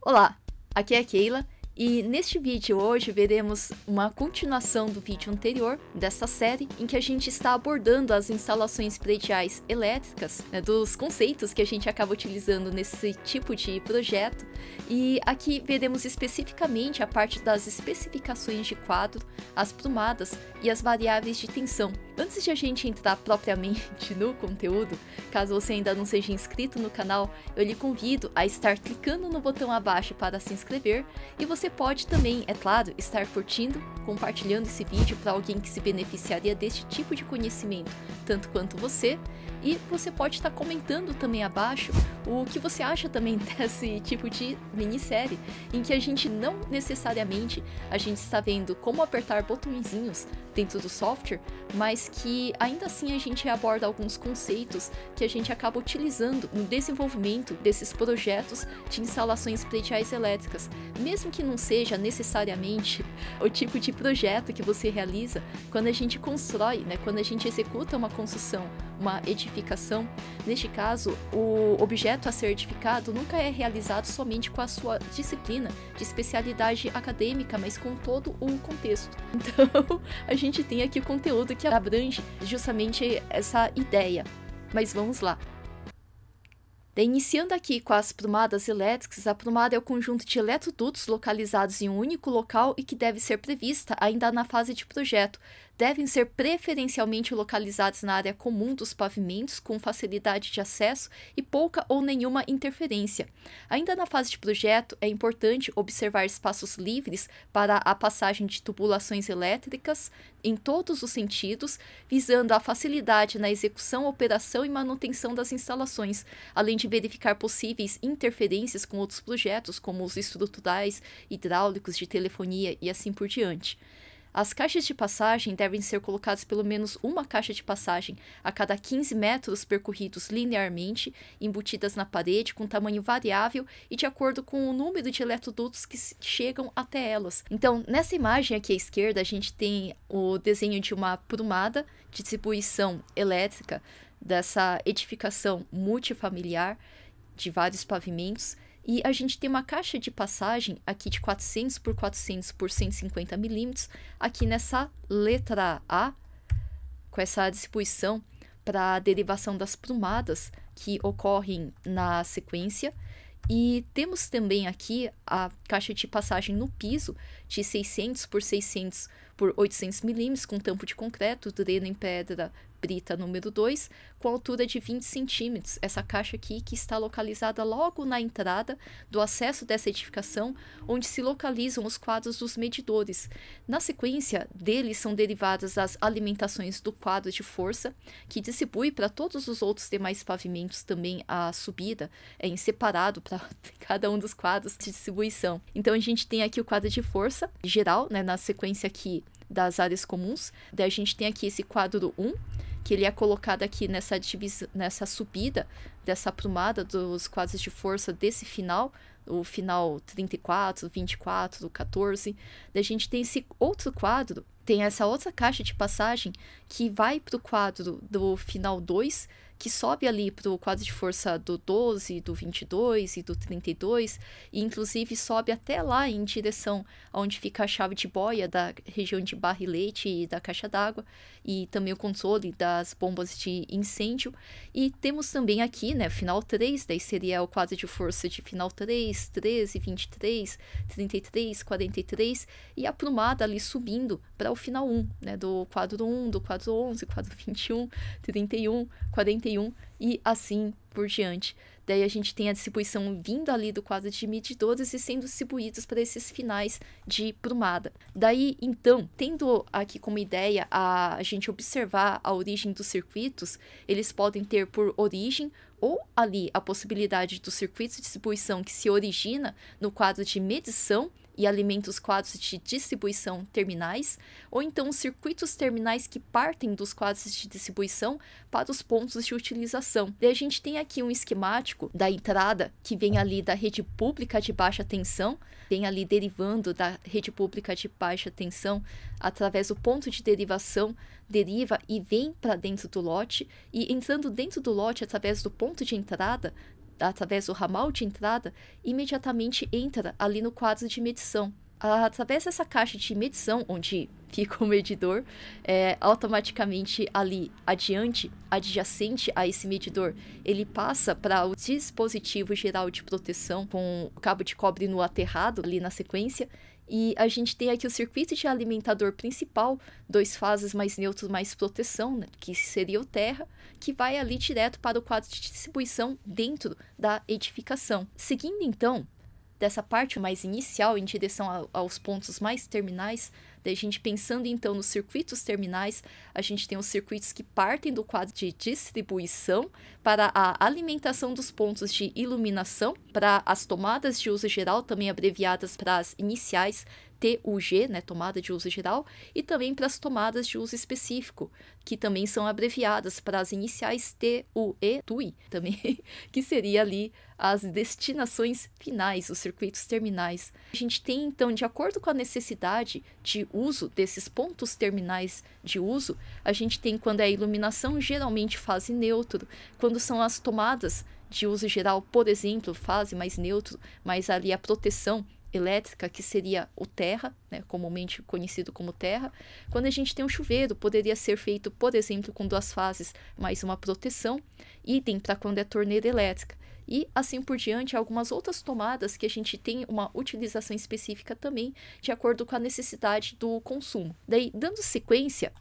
Olá, aqui é a Keila e neste vídeo hoje veremos uma continuação do vídeo anterior dessa série em que a gente está abordando as instalações prediais elétricas, dos conceitos que a gente acaba utilizando nesse tipo de projeto, e aqui veremos especificamente a parte das especificações de quadro, as prumadas e as variáveis de tensão. Antes de a gente entrar propriamente no conteúdo, caso você ainda não seja inscrito no canal, eu lhe convido a estar clicando no botão abaixo para se inscrever, e você pode também, é claro, estar curtindo, compartilhando esse vídeo para alguém que se beneficiaria deste tipo de conhecimento, tanto quanto você, e você pode estar comentando também abaixo o que você acha também desse tipo de minissérie, em que a gente não necessariamente a gente está vendo como apertar botõezinhos dentro do software, mas que ainda assim a gente aborda alguns conceitos que a gente acaba utilizando no desenvolvimento desses projetos de instalações prediais elétricas, mesmo que não seja necessariamente o tipo de projeto que você realiza quando a gente constrói, quando a gente executa uma construção, uma edificação. Neste caso, o objeto a ser edificado nunca é realizado somente com a sua disciplina de especialidade acadêmica, mas com todo o contexto. Então, a gente tem aqui o conteúdo que abrange justamente essa ideia. Mas vamos lá. Iniciando aqui com as prumadas elétricas, a prumada é o conjunto de eletrodutos localizados em um único local e que deve ser prevista ainda na fase de projeto. Devem ser preferencialmente localizados na área comum dos pavimentos, com facilidade de acesso e pouca ou nenhuma interferência. Ainda na fase de projeto, é importante observar espaços livres para a passagem de tubulações elétricas em todos os sentidos, visando a facilidade na execução, operação e manutenção das instalações, além de verificar possíveis interferências com outros projetos, como os estruturais, hidráulicos, de telefonia e assim por diante. As caixas de passagem devem ser colocadas pelo menos uma caixa de passagem a cada 15 metros percorridos linearmente, embutidas na parede com tamanho variável e de acordo com o número de eletrodutos que chegam até elas. Então, nessa imagem aqui à esquerda, a gente tem o desenho de uma prumada de distribuição elétrica dessa edificação multifamiliar de vários pavimentos. E a gente tem uma caixa de passagem aqui de 400 por 400 por 150 milímetros, aqui nessa letra A, com essa distribuição para a derivação das prumadas que ocorrem na sequência. E temos também aqui a caixa de passagem no piso de 600 por 600 por 800 milímetros, com tampo de concreto, dreno em pedra brita número 2, com altura de 20 centímetros. Essa caixa aqui que está localizada logo na entrada do acesso dessa edificação, onde se localizam os quadros dos medidores. Na sequência deles são derivadas as alimentações do quadro de força, que distribui para todos os outros demais pavimentos também a subida, em separado para cada um dos quadros de distribuição. Então a gente tem aqui o quadro de força geral, na sequência aqui das áreas comuns. Daí a gente tem aqui esse quadro 1, que ele é colocado aqui nessa subida dessa prumada dos quadros de força desse final, o final 34, 24, 14. Daí a gente tem esse outro quadro, tem essa outra caixa de passagem que vai para o quadro do final 2, que sobe ali para o quadro de força do 12, do 22 e do 32, e inclusive sobe até lá em direção onde fica a chave de boia da região de barrilete e da caixa d'água, e também o controle das bombas de incêndio. E temos também aqui, final 3, daí seria o quadro de força de final 3, 13, 23, 33, 43, e a prumada ali subindo para o final 1, do quadro 1, do quadro 11, quadro 21, 31, 41 e assim por diante. Daí a gente tem a distribuição vindo ali do quadro de medidores e sendo distribuídos para esses finais de prumada. Daí, então, tendo aqui como ideia a gente observar a origem dos circuitos, eles podem ter por origem ou ali a possibilidade do circuito de distribuição que se origina no quadro de medição e alimenta os quadros de distribuição terminais, ou então os circuitos terminais que partem dos quadros de distribuição para os pontos de utilização. Daí a gente tem aqui um esquemático da entrada que vem ali da rede pública de baixa tensão, vem ali derivando da rede pública de baixa tensão através do ponto de derivação, deriva e vem para dentro do lote, e entrando dentro do lote através do ponto de entrada, através do ramal de entrada, imediatamente entra ali no quadro de medição. Através dessa caixa de medição, onde fica o medidor, automaticamente ali adiante, adjacente a esse medidor, ele passa para o dispositivo geral de proteção com o cabo de cobre no aterrado ali na sequência. E a gente tem aqui o circuito de alimentador principal, 2 fases mais neutro mais proteção, né, que seria o terra, que vai ali direto para o quadro de distribuição dentro da edificação. Seguindo então dessa parte mais inicial em direção aos pontos mais terminais, daí a gente pensando então nos circuitos terminais, a gente tem os circuitos que partem do quadro de distribuição para a alimentação dos pontos de iluminação, para as tomadas de uso geral, também abreviadas para as iniciais, TUG, né, tomada de uso geral, e também para as tomadas de uso específico, que também são abreviadas para as iniciais TUE, TUI, também, que seria ali as destinações finais, os circuitos terminais. A gente tem, então, de acordo com a necessidade de uso desses pontos terminais de uso, a gente tem quando é a iluminação, geralmente fase neutro, quando são as tomadas de uso geral, por exemplo, fase mais neutro, mas ali a proteção elétrica, que seria o terra, né, comumente conhecido como terra. Quando a gente tem um chuveiro, poderia ser feito, por exemplo, com 2 fases, mais uma proteção. Idem para quando é torneira elétrica. E assim por diante, algumas outras tomadas que a gente tem uma utilização específica também, de acordo com a necessidade do consumo. Daí, dando sequência,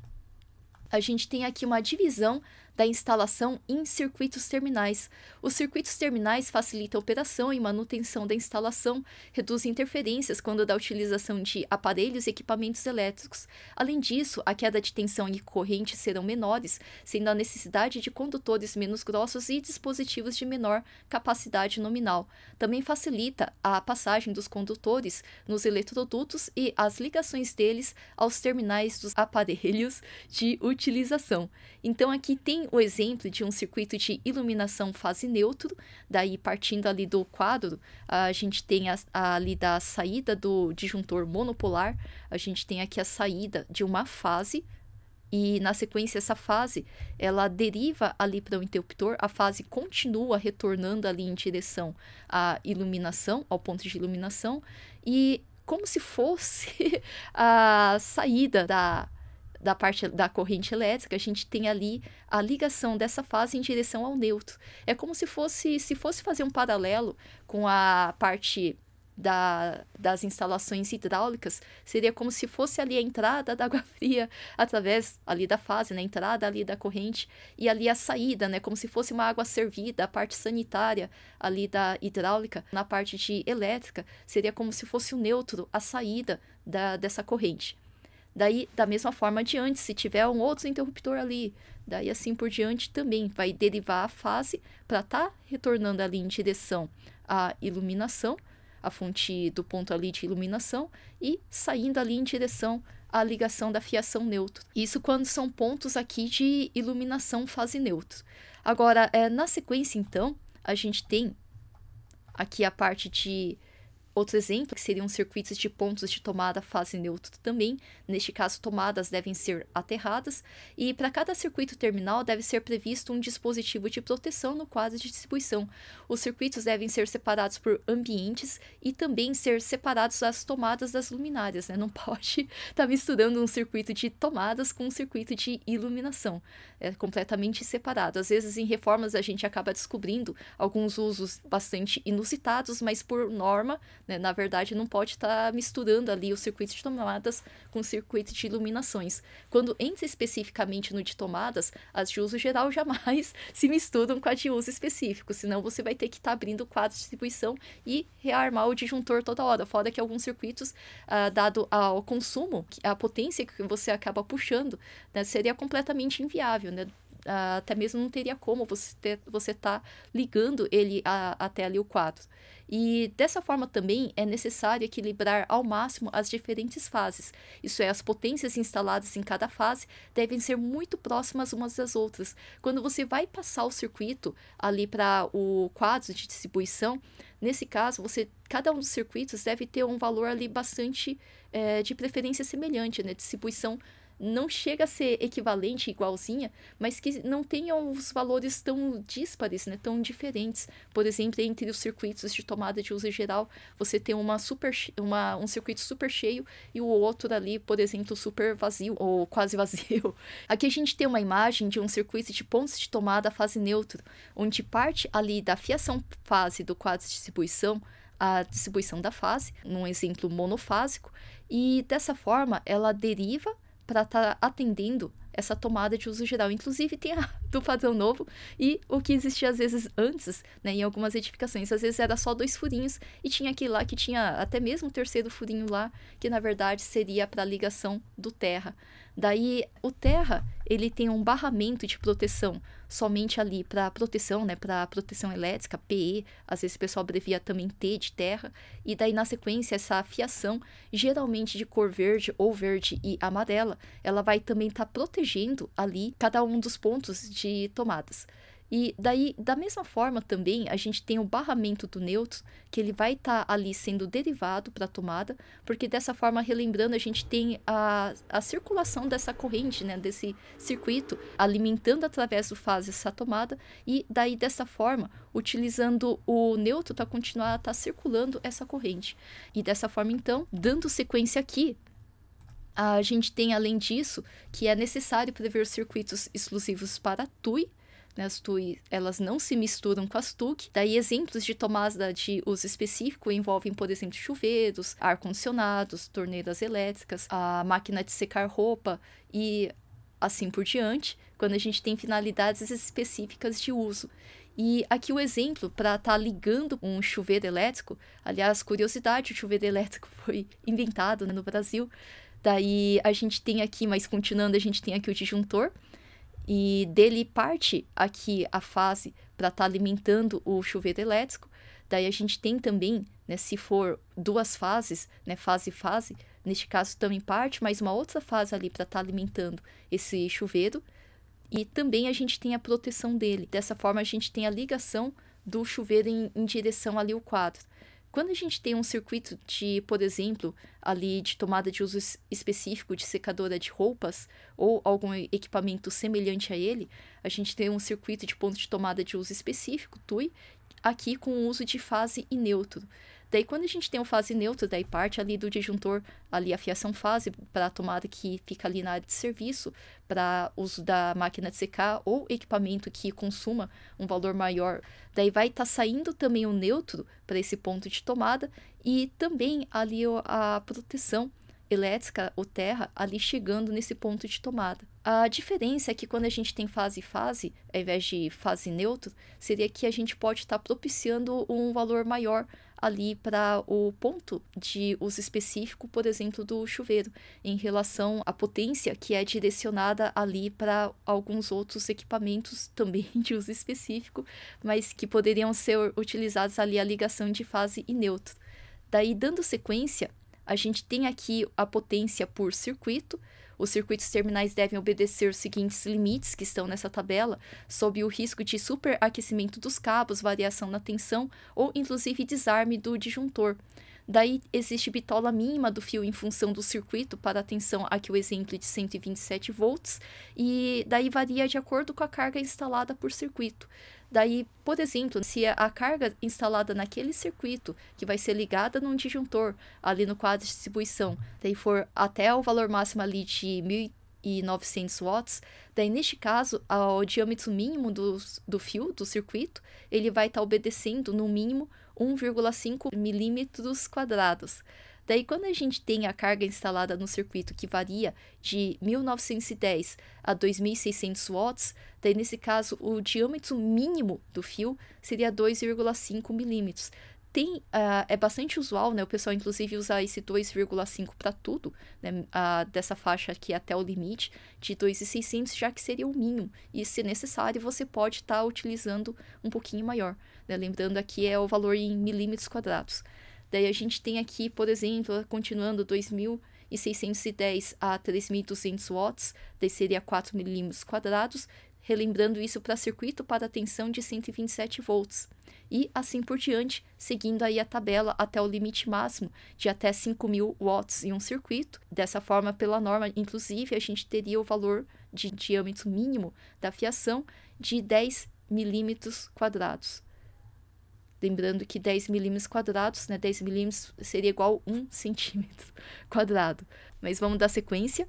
a gente tem aqui uma divisão da instalação em circuitos terminais. Os circuitos terminais facilitam a operação e manutenção da instalação, reduzem interferências quando da utilização de aparelhos e equipamentos elétricos. Além disso, a queda de tensão e corrente serão menores, sendo a necessidade de condutores menos grossos e dispositivos de menor capacidade nominal. Também facilita a passagem dos condutores nos eletrodutos e as ligações deles aos terminais dos aparelhos de utilização. Então aqui tem o exemplo de um circuito de iluminação fase neutro, daí partindo ali do quadro, a gente tem ali da saída do disjuntor monopolar, a gente tem aqui a saída de uma fase, e na sequência essa fase, ela deriva ali para o interruptor, a fase continua retornando ali em direção à iluminação, ao ponto de iluminação, e como se fosse a saída da parte da corrente elétrica, a gente tem ali a ligação dessa fase em direção ao neutro. É como se fosse fazer um paralelo com a parte das instalações hidráulicas, seria como se fosse ali a entrada da água fria através ali da fase, né, a entrada ali da corrente, e ali a saída, né, como se fosse uma água servida, a parte sanitária ali da hidráulica. Na parte de elétrica, seria como se fosse o neutro, a saída dessa corrente. Daí, da mesma forma adiante, se tiver um outro interruptor ali, daí assim por diante também vai derivar a fase para estar retornando ali em direção à iluminação, a fonte do ponto ali de iluminação, e saindo ali em direção à ligação da fiação neutro. Isso quando são pontos aqui de iluminação fase neutro. Agora, na sequência então, a gente tem aqui a parte de outro exemplo, que seriam circuitos de pontos de tomada fase neutro também. Neste caso, tomadas devem ser aterradas, e para cada circuito terminal deve ser previsto um dispositivo de proteção no quadro de distribuição. Os circuitos devem ser separados por ambientes e também ser separados as tomadas das luminárias, né? Não pode estar misturando um circuito de tomadas com um circuito de iluminação. É completamente separado. Às vezes, em reformas, a gente acaba descobrindo alguns usos bastante inusitados, mas por norma, né, na verdade, não pode estar misturando ali o circuito de tomadas com o circuito de iluminações. Quando entra especificamente no de tomadas, as de uso geral jamais se misturam com a de uso específico, senão você vai ter que estar abrindo o quadro de distribuição e rearmar o disjuntor toda hora. Fora que alguns circuitos, dado ao consumo, a potência que você acaba puxando, né, seria completamente inviável, né? Até mesmo não teria como você tá ligando ele até ali o quadro. E dessa forma também é necessário equilibrar ao máximo as diferentes fases. Isso é, as potências instaladas em cada fase devem ser muito próximas umas das outras. Quando você vai passar o circuito ali para o quadro de distribuição, nesse caso, cada um dos circuitos deve ter um valor ali bastante de preferência semelhante, né? Distribuição não chega a ser equivalente, igualzinha, mas que não tenham os valores tão díspares, né, tão diferentes. Por exemplo, entre os circuitos de tomada de uso geral, você tem um circuito super cheio e o outro ali, por exemplo, super vazio ou quase vazio. Aqui a gente tem uma imagem de um circuito de pontos de tomada fase neutro, onde parte ali da fiação fase do quadro de distribuição, a distribuição da fase, num exemplo monofásico, e dessa forma ela deriva para estar atendendo essa tomada de uso geral. Inclusive tem a do padrão novo e o que existia às vezes antes, né, em algumas edificações. Às vezes era só 2 furinhos e tinha aquele lá que tinha até mesmo o terceiro furinho lá, que na verdade seria para a ligação do terra. Daí o terra, ele tem um barramento de proteção somente ali para proteção, né, para proteção elétrica, PE, às vezes o pessoal abrevia também T de terra, e daí na sequência essa fiação, geralmente de cor verde ou verde e amarela, ela vai também estar protegendo ali cada um dos pontos de tomadas. E daí, da mesma forma também, a gente tem o barramento do neutro, que ele vai estar ali sendo derivado para a tomada, porque dessa forma, relembrando, a gente tem a circulação dessa corrente, né, desse circuito, alimentando através do fase essa tomada, e daí dessa forma, utilizando o neutro para continuar a estar circulando essa corrente. E dessa forma, então, dando sequência aqui, a gente tem, além disso, que é necessário prever circuitos exclusivos para TUI, né, as TUI, elas não se misturam com as TUC. Daí, exemplos de tomada de uso específico envolvem, por exemplo, chuveiros, ar-condicionados, torneiras elétricas, a máquina de secar roupa e assim por diante, quando a gente tem finalidades específicas de uso. E aqui o exemplo para estar ligando um chuveiro elétrico, aliás, curiosidade, o chuveiro elétrico foi inventado, né, no Brasil. Daí a gente tem aqui, mas continuando, a gente tem aqui o disjuntor, e dele parte aqui a fase para estar alimentando o chuveiro elétrico. Daí a gente tem também, né, se for 2 fases, né, fase e fase, neste caso também parte, mais uma outra fase ali para estar alimentando esse chuveiro. E também a gente tem a proteção dele. Dessa forma a gente tem a ligação do chuveiro em direção ali ao quadro. Quando a gente tem um circuito de, por exemplo, ali de tomada de uso específico de secadora de roupas ou algum equipamento semelhante a ele, a gente tem um circuito de ponto de tomada de uso específico, TUI, aqui com o uso de fase e neutro. Daí, quando a gente tem o fase neutro, daí parte ali do disjuntor, ali a fiação fase para a tomada que fica ali na área de serviço, para uso da máquina de secar ou equipamento que consuma um valor maior. Daí vai estar saindo também o neutro para esse ponto de tomada e também ali a proteção elétrica, o terra, ali chegando nesse ponto de tomada. A diferença é que quando a gente tem fase e fase, ao invés de fase neutro, seria que a gente pode estar propiciando um valor maior ali para o ponto de uso específico, por exemplo, do chuveiro, em relação à potência que é direcionada ali para alguns outros equipamentos também de uso específico, mas que poderiam ser utilizados ali a ligação de fase e neutro. Daí, dando sequência, a gente tem aqui a potência por circuito. Os circuitos terminais devem obedecer os seguintes limites que estão nessa tabela, sob o risco de superaquecimento dos cabos, variação na tensão ou inclusive desarme do disjuntor. Daí existe bitola mínima do fio em função do circuito para a tensão, aqui o exemplo de 127 volts, e daí varia de acordo com a carga instalada por circuito. Daí, por exemplo, se a carga instalada naquele circuito, que vai ser ligada num disjuntor, ali no quadro de distribuição, daí for até o valor máximo ali de 1.900 watts, daí neste caso, o diâmetro mínimo do fio, do circuito, ele vai estar obedecendo no mínimo 1,5 milímetros quadrados. Daí, quando a gente tem a carga instalada no circuito que varia de 1910 a 2600 watts, daí nesse caso o diâmetro mínimo do fio seria 2,5 milímetros. É bastante usual, né, o pessoal inclusive usar esse 2,5 para tudo, né, dessa faixa aqui até o limite de 2.600, já que seria o mínimo, e se necessário você pode estar utilizando um pouquinho maior, né, lembrando aqui é o valor em milímetros quadrados. Daí a gente tem aqui, por exemplo, continuando 2.610 a 3.200 watts, daí seria 4 milímetros quadrados, relembrando isso para circuito para tensão de 127 volts. e assim por diante, seguindo aí a tabela até o limite máximo de até 5.000 watts em um circuito. Dessa forma, pela norma, inclusive, a gente teria o valor de diâmetro mínimo da fiação de 10 milímetros quadrados. Lembrando que 10 milímetros quadrados, né, 10 milímetros seria igual a 1 centímetro quadrado. Mas vamos dar sequência.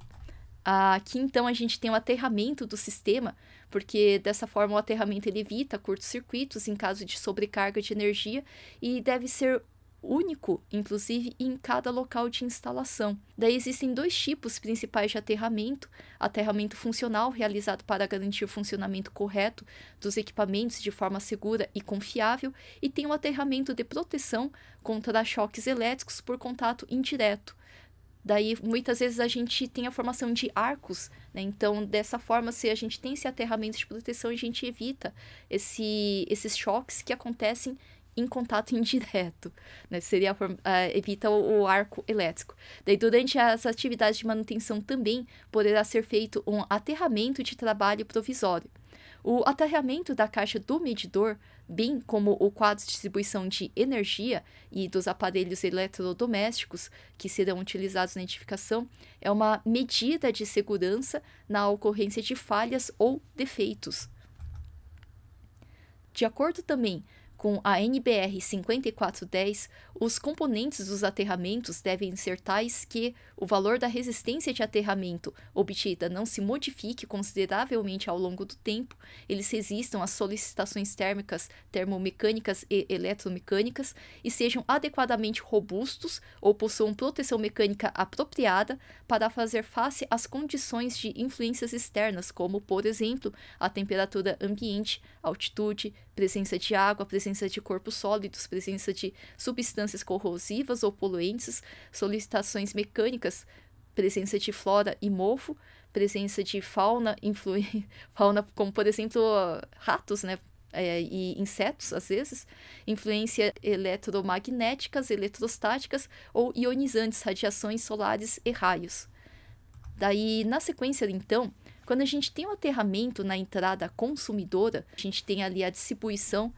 Aqui, então, a gente tem o aterramento do sistema, porque dessa forma o aterramento ele evita curtos-circuitos em caso de sobrecarga de energia e deve ser único, inclusive, em cada local de instalação. Daí existem dois tipos principais de aterramento: aterramento funcional, realizado para garantir o funcionamento correto dos equipamentos de forma segura e confiável, e tem o aterramento de proteção contra choques elétricos por contato indireto. Daí, muitas vezes, a gente tem a formação de arcos, né? Então, dessa forma, se a gente tem esse aterramento de proteção, a gente evita esses choques que acontecem em contato indireto, né? Evita o arco elétrico. Daí, durante as atividades de manutenção também poderá ser feito um aterramento de trabalho provisório. O aterramento da caixa do medidor, bem como o quadro de distribuição de energia e dos aparelhos eletrodomésticos que serão utilizados na edificação, é uma medida de segurança na ocorrência de falhas ou defeitos. De acordo também com a NBR 5410, os componentes dos aterramentos devem ser tais que o valor da resistência de aterramento obtida não se modifique consideravelmente ao longo do tempo, eles resistam às solicitações térmicas, termomecânicas e eletromecânicas e sejam adequadamente robustos ou possuam proteção mecânica apropriada para fazer face às condições de influências externas, como, por exemplo, a temperatura ambiente, altitude, presença de água, presença de corpos sólidos, presença de substâncias corrosivas ou poluentes, solicitações mecânicas, presença de flora e mofo, presença de fauna, fauna como, por exemplo, ratos, né? E insetos, às vezes, influência eletromagnéticas, eletrostáticas ou ionizantes, radiações solares e raios. Daí, na sequência, então, quando a gente tem o aterramento na entrada consumidora, a gente tem ali a distribuição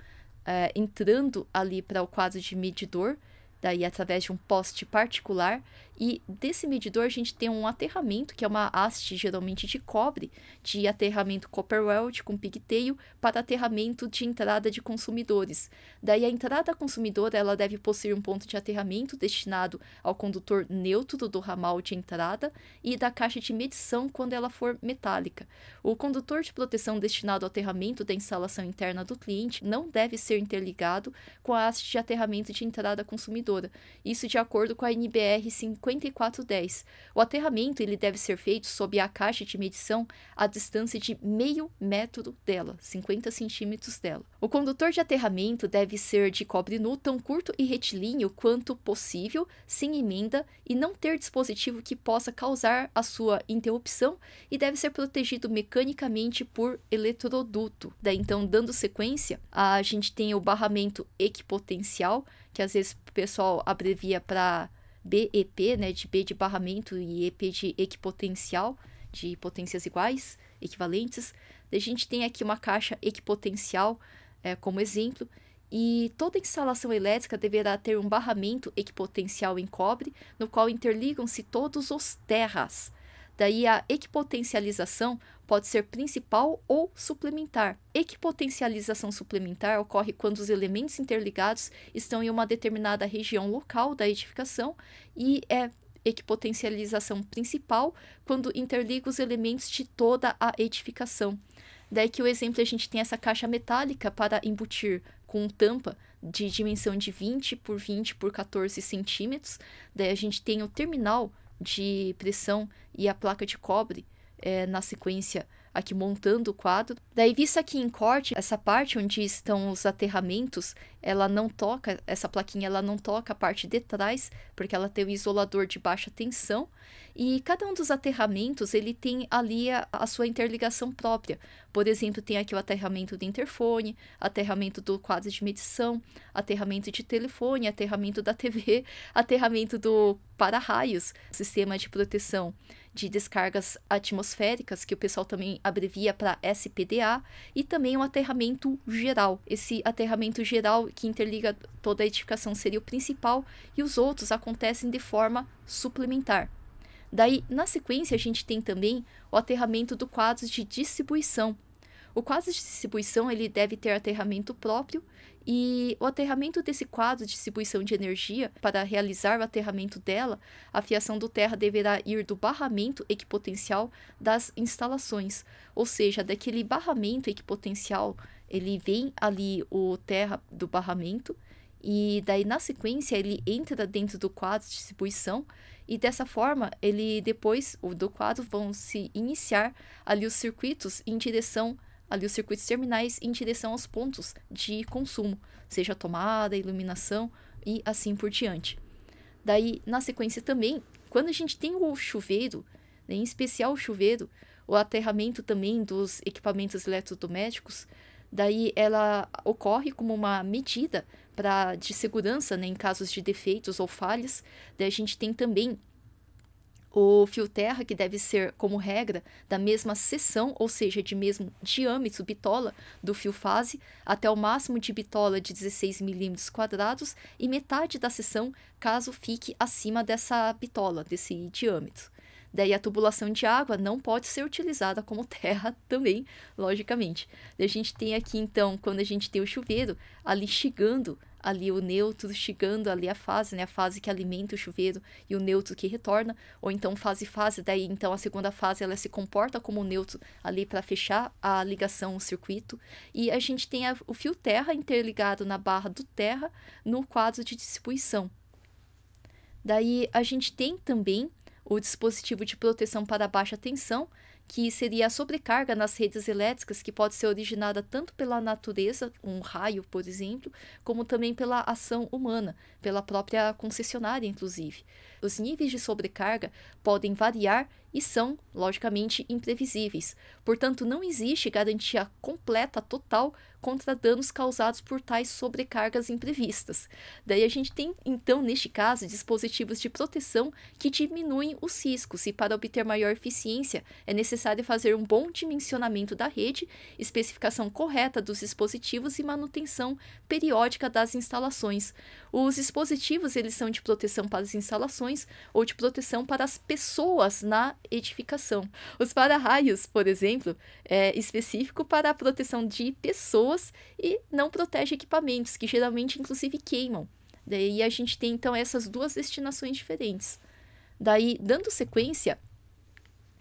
entrando ali para o quadro de medidor, daí através de um poste particular, e desse medidor a gente tem um aterramento, que é uma haste geralmente de cobre, de aterramento copper weld com pigtail para aterramento de entrada de consumidores. Daí a entrada consumidora ela deve possuir um ponto de aterramento destinado ao condutor neutro do ramal de entrada e da caixa de medição quando ela for metálica. O condutor de proteção destinado ao aterramento da instalação interna do cliente não deve ser interligado com a haste de aterramento de entrada consumidora. Isso de acordo com a NBR 5410. O aterramento ele deve ser feito sob a caixa de medição a distância de meio metro dela, 50 centímetros dela. O condutor de aterramento deve ser de cobre nu tão curto e retilíneo quanto possível, sem emenda, e não ter dispositivo que possa causar a sua interrupção, e deve ser protegido mecanicamente por eletroduto. Daí, então, dando sequência, a gente tem o barramento equipotencial, que às vezes o pessoal abrevia para BEP, né, de B de barramento e EP de equipotencial, de potências iguais, equivalentes. A gente tem aqui uma caixa equipotencial como exemplo, e toda instalação elétrica deverá ter um barramento equipotencial em cobre, no qual interligam-se todos os terras. Daí a equipotencialização pode ser principal ou suplementar. Equipotencialização suplementar ocorre quando os elementos interligados estão em uma determinada região local da edificação, e é equipotencialização principal quando interliga os elementos de toda a edificação. Daí que o exemplo a gente tem essa caixa metálica para embutir com tampa de dimensão de 20 por 20 por 14 centímetros. Daí a gente tem o terminal de pressão e a placa de cobre na sequência aqui montando o quadro. Daí, visto aqui em corte, essa parte onde estão os aterramentos, ela não toca, essa plaquinha ela não toca a parte de trás, porque ela tem o isolador de baixa tensão, e cada um dos aterramentos, ele tem ali a sua interligação própria. Por exemplo, tem aqui o aterramento do interfone, aterramento do quadro de medição, aterramento de telefone, aterramento da TV, aterramento do para-raios, sistema de proteção de descargas atmosféricas, que o pessoal também abrevia para SPDA, e também um aterramento geral. Esse aterramento geral que interliga toda a edificação seria o principal, e os outros acontecem de forma suplementar. Daí, na sequência, a gente tem também o aterramento do quadro de distribuição. O quadro de distribuição ele deve ter aterramento próprio, e o aterramento desse quadro de distribuição de energia, para realizar o aterramento dela, a fiação do terra deverá ir do barramento equipotencial das instalações, ou seja, daquele barramento equipotencial, ele vem ali o terra do barramento, e daí na sequência ele entra dentro do quadro de distribuição, e dessa forma ele depois do quadro vão se iniciar ali os circuitos em direção, ali os circuitos terminais em direção aos pontos de consumo, seja tomada, iluminação e assim por diante. Daí na sequência também, quando a gente tem o chuveiro, né, em especial o chuveiro, o aterramento também dos equipamentos eletrodomésticos, daí ela ocorre como uma medida de segurança, né, em casos de defeitos ou falhas. Daí a gente tem também o fio terra, que deve ser, como regra, da mesma seção, ou seja, de mesmo diâmetro bitola do fio fase, até o máximo de bitola de 16 milímetros quadrados, e metade da seção caso fique acima dessa bitola, desse diâmetro. Daí a tubulação de água não pode ser utilizada como terra também, logicamente. Daí a gente tem aqui, então, quando a gente tem o chuveiro, ali chegando ali o neutro, chegando ali a fase, né? A fase que alimenta o chuveiro e o neutro que retorna, ou então fase-fase, daí então a segunda fase ela se comporta como neutro ali para fechar a ligação, o circuito. E a gente tem o fio terra interligado na barra do terra no quadro de distribuição. Daí a gente tem também o dispositivo de proteção para baixa tensão, que seria a sobrecarga nas redes elétricas, que pode ser originada tanto pela natureza, um raio, por exemplo, como também pela ação humana, pela própria concessionária, inclusive. Os níveis de sobrecarga podem variar e são, logicamente, imprevisíveis. Portanto, não existe garantia completa, total, contra danos causados por tais sobrecargas imprevistas. Daí a gente tem, então, neste caso, dispositivos de proteção que diminuem os riscos, e para obter maior eficiência é necessário fazer um bom dimensionamento da rede, especificação correta dos dispositivos e manutenção periódica das instalações. Os dispositivos eles são de proteção para as instalações ou de proteção para as pessoas na edificação. Os para-raios, por exemplo, é específico para a proteção de pessoas e não protege equipamentos, que geralmente inclusive queimam. Daí a gente tem então essas duas destinações diferentes. Daí, dando sequência,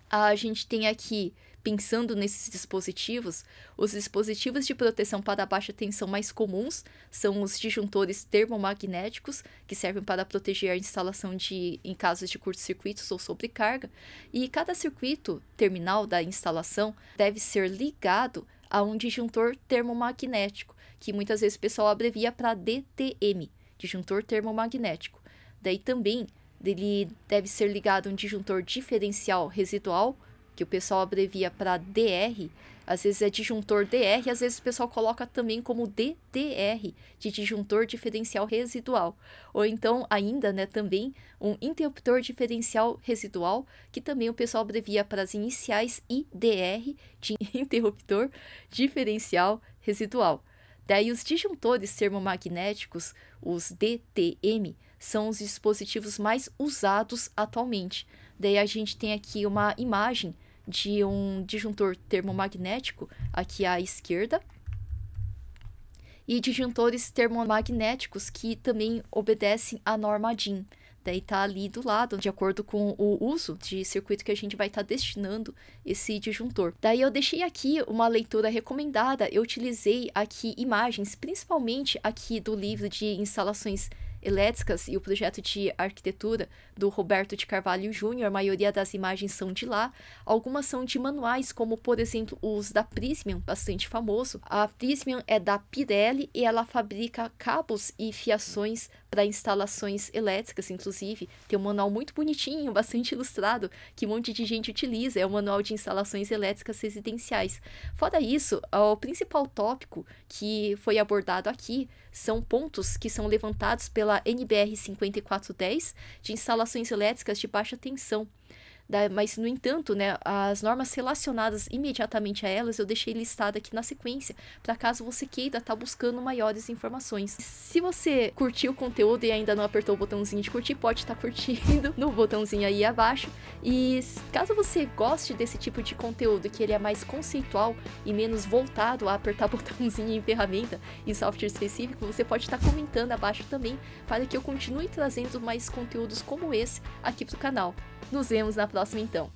a gente tem aqui, pensando nesses dispositivos, os dispositivos de proteção para baixa tensão mais comuns são os disjuntores termomagnéticos, que servem para proteger a instalação em casos de curto-circuitos ou sobrecarga, e cada circuito terminal da instalação deve ser ligado a um disjuntor termomagnético, que muitas vezes o pessoal abrevia para DTM, disjuntor termomagnético. Daí também ele deve ser ligado a um disjuntor diferencial residual, que o pessoal abrevia para DR, às vezes é disjuntor DR, às vezes o pessoal coloca também como DDR, de disjuntor diferencial residual. Ou então, ainda, né, também um interruptor diferencial residual, que também o pessoal abrevia para as iniciais IDR, de interruptor diferencial residual. Daí os disjuntores termomagnéticos, os DTM, são os dispositivos mais usados atualmente. Daí a gente tem aqui uma imagem de um disjuntor termomagnético aqui à esquerda, e disjuntores termomagnéticos que também obedecem à norma DIN. Daí tá ali do lado, de acordo com o uso de circuito que a gente vai estar destinando esse disjuntor. Daí eu deixei aqui uma leitura recomendada, eu utilizei aqui imagens, principalmente aqui do livro de instalações elétricas e o projeto de arquitetura do Roberto de Carvalho Júnior. A maioria das imagens são de lá, algumas são de manuais, como por exemplo os da Prysmian, bastante famoso. A Prysmian é da Pirelli e ela fabrica cabos e fiações para instalações elétricas, inclusive tem um manual muito bonitinho, bastante ilustrado, que um monte de gente utiliza, é o manual de instalações elétricas residenciais. Fora isso, o principal tópico que foi abordado aqui são pontos que são levantados pela NBR 5410 de instalações elétricas de baixa tensão. Mas, no entanto, né, as normas relacionadas imediatamente a elas eu deixei listada aqui na sequência, para caso você queira estar buscando maiores informações. Se você curtiu o conteúdo e ainda não apertou o botãozinho de curtir, pode estar curtindo no botãozinho aí abaixo. E caso você goste desse tipo de conteúdo, que ele é mais conceitual e menos voltado a apertar botãozinho em ferramenta e software específico, você pode estar comentando abaixo também, para que eu continue trazendo mais conteúdos como esse aqui pro canal. Nos vemos na próxima então.